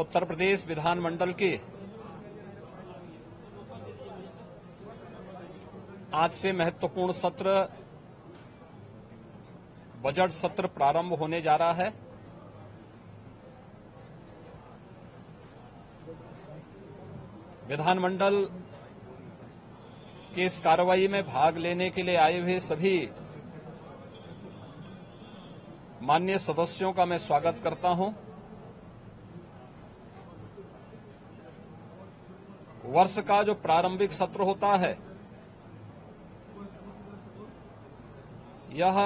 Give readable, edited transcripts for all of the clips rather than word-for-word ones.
उत्तर प्रदेश विधानमंडल के आज से महत्वपूर्ण सत्र बजट सत्र प्रारंभ होने जा रहा है। विधानमंडल की इस कार्रवाई में भाग लेने के लिए आए हुए सभी माननीय सदस्यों का मैं स्वागत करता हूं। वर्ष का जो प्रारंभिक सत्र होता है, यह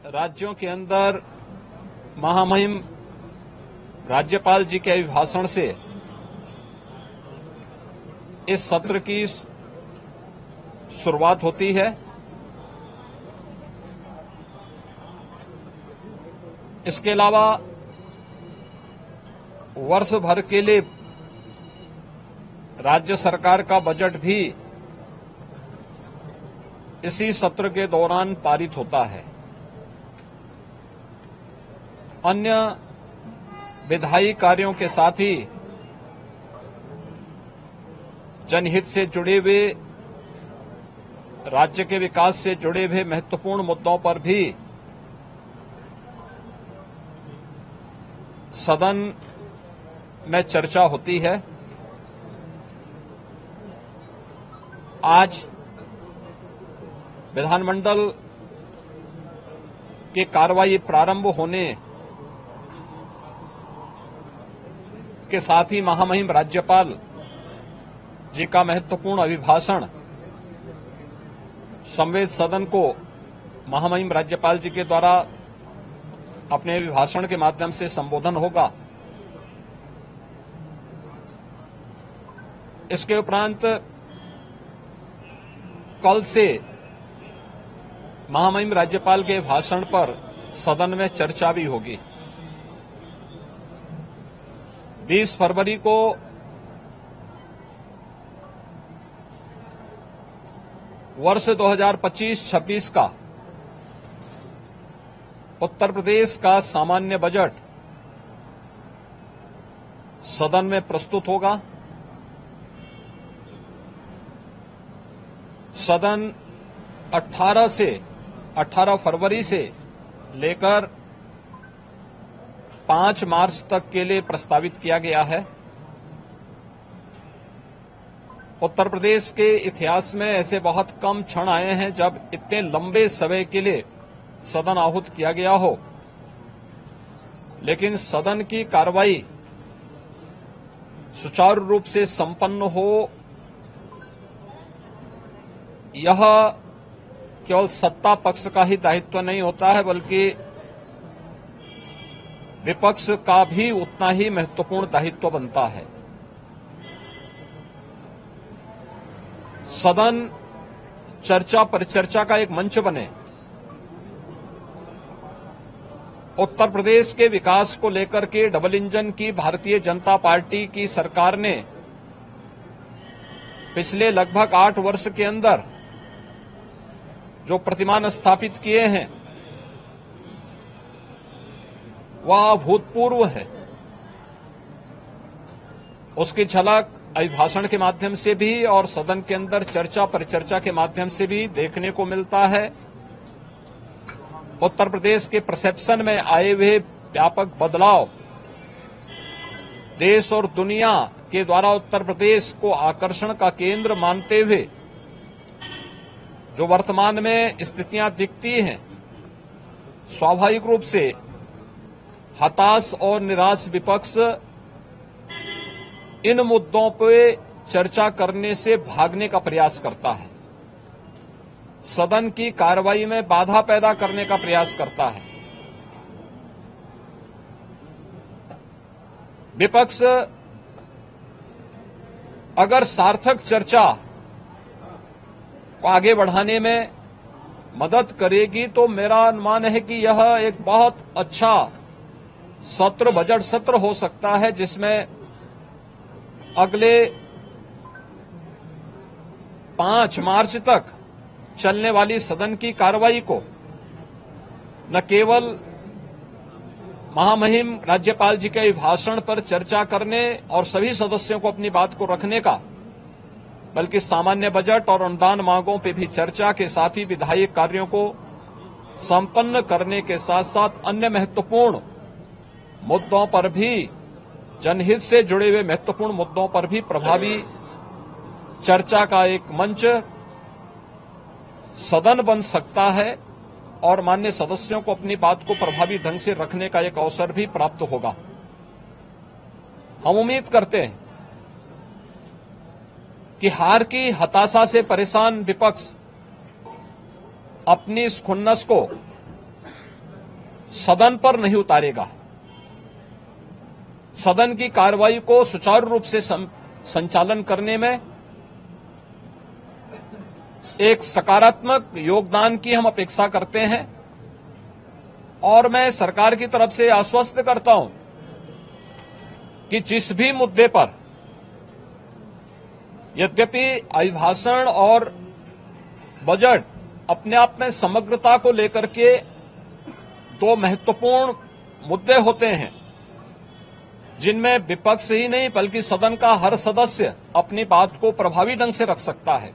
राज्यों के अंदर महामहिम राज्यपाल जी के अभिभाषण से इस सत्र की शुरुआत होती है। इसके अलावा वर्ष भर के लिए राज्य सरकार का बजट भी इसी सत्र के दौरान पारित होता है। अन्य विधायी कार्यों के साथ ही जनहित से जुड़े हुए, राज्य के विकास से जुड़े हुए महत्वपूर्ण मुद्दों पर भी सदन में चर्चा होती है। आज विधानमंडल की कार्रवाई प्रारंभ होने के साथ ही महामहिम राज्यपाल जी का महत्वपूर्ण अभिभाषण संवेद सदन को महामहिम राज्यपाल जी के द्वारा अपने अभिभाषण के माध्यम से संबोधन होगा। इसके उपरांत कल से महामहिम राज्यपाल के भाषण पर सदन में चर्चा भी होगी। 20 फरवरी को वर्ष 2025-26 का उत्तर प्रदेश का सामान्य बजट सदन में प्रस्तुत होगा। सदन 18 फरवरी से लेकर 5 मार्च तक के लिए प्रस्तावित किया गया है। उत्तर प्रदेश के इतिहास में ऐसे बहुत कम क्षण आए हैं जब इतने लंबे समय के लिए सदन आहूत किया गया हो, लेकिन सदन की कार्रवाई सुचारू रूप से संपन्न हो, यह केवल सत्ता पक्ष का ही दायित्व नहीं होता है, बल्कि विपक्ष का भी उतना ही महत्वपूर्ण दायित्व बनता है। सदन चर्चा परिचर्चा का एक मंच बने। उत्तर प्रदेश के विकास को लेकर के डबल इंजन की भारतीय जनता पार्टी की सरकार ने पिछले लगभग 8 वर्ष के अंदर जो प्रतिमान स्थापित किए हैं वह अभूतपूर्व है। उसकी झलक अभिभाषण के माध्यम से भी और सदन के अंदर चर्चा परिचर्चा के माध्यम से भी देखने को मिलता है। उत्तर प्रदेश के परसेप्शन में आए हुए व्यापक बदलाव देश और दुनिया के द्वारा उत्तर प्रदेश को आकर्षण का केंद्र मानते हुए जो वर्तमान में स्थितियां दिखती हैं, स्वाभाविक रूप से हताश और निराश विपक्ष इन मुद्दों पे चर्चा करने से भागने का प्रयास करता है, सदन की कार्रवाई में बाधा पैदा करने का प्रयास करता है। विपक्ष अगर सार्थक चर्चा को आगे बढ़ाने में मदद करेगी तो मेरा अनुमान है कि यह एक बहुत अच्छा सत्र, बजट सत्र हो सकता है, जिसमें अगले 5 मार्च तक चलने वाली सदन की कार्रवाई को न केवल महामहिम राज्यपाल जी के भाषण पर चर्चा करने और सभी सदस्यों को अपनी बात को रखने का, बल्कि सामान्य बजट और अनुदान मांगों पर भी चर्चा के साथ ही विधायी कार्यों को संपन्न करने के साथ साथ अन्य महत्वपूर्ण मुद्दों पर भी, जनहित से जुड़े हुए महत्वपूर्ण मुद्दों पर भी प्रभावी चर्चा का एक मंच सदन बन सकता है और माननीय सदस्यों को अपनी बात को प्रभावी ढंग से रखने का एक अवसर भी प्राप्त होगा। हम उम्मीद करते हैं कि हार की हताशा से परेशान विपक्ष अपनी इस खुन्नस को सदन पर नहीं उतारेगा। सदन की कार्रवाई को सुचारू रूप से संचालन करने में एक सकारात्मक योगदान की हम अपेक्षा करते हैं और मैं सरकार की तरफ से आश्वस्त करता हूं कि जिस भी मुद्दे पर, यद्यपि अभिभाषण और बजट अपने आप में समग्रता को लेकर के दो महत्वपूर्ण मुद्दे होते हैं जिनमें विपक्ष ही नहीं बल्कि सदन का हर सदस्य अपनी बात को प्रभावी ढंग से रख सकता है,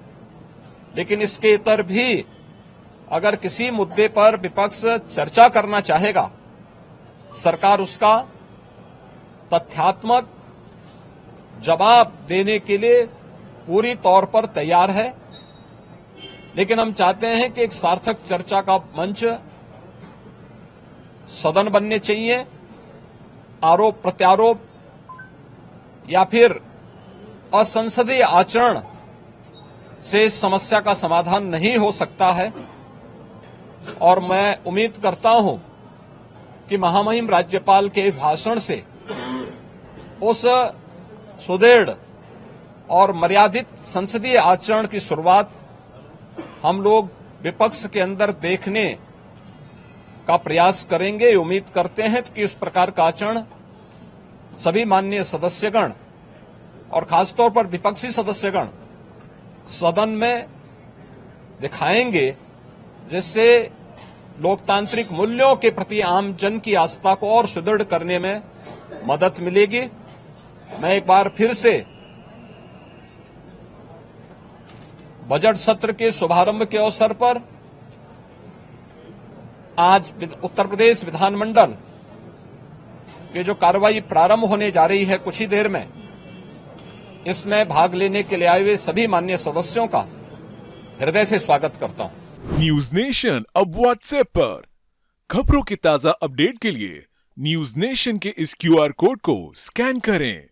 लेकिन इसके इतर भी अगर किसी मुद्दे पर विपक्ष चर्चा करना चाहेगा, सरकार उसका तथ्यात्मक जवाब देने के लिए पूरी तौर पर तैयार है। लेकिन हम चाहते हैं कि एक सार्थक चर्चा का मंच सदन बनने चाहिए। आरोप प्रत्यारोप या फिर असंसदीय आचरण से इस समस्या का समाधान नहीं हो सकता है और मैं उम्मीद करता हूं कि महामहिम राज्यपाल के भाषण से उस सुदृढ़ और मर्यादित संसदीय आचरण की शुरुआत हम लोग विपक्ष के अंदर देखने का प्रयास करेंगे। उम्मीद करते हैं कि उस प्रकार का आचरण सभी माननीय सदस्यगण और खासतौर पर विपक्षी सदस्यगण सदन में दिखाएंगे, जिससे लोकतांत्रिक मूल्यों के प्रति आम जन की आस्था को और सुदृढ़ करने में मदद मिलेगी। मैं एक बार फिर से बजट सत्र के शुभारंभ के अवसर पर आज उत्तर प्रदेश विधानमंडल की जो कार्रवाई प्रारंभ होने जा रही है कुछ ही देर में, इसमें भाग लेने के लिए आए हुए सभी माननीय सदस्यों का हृदय से स्वागत करता हूं। न्यूज नेशन अब व्हाट्सएप पर खबरों की ताजा अपडेट के लिए न्यूज नेशन के इस QR कोड को स्कैन करें।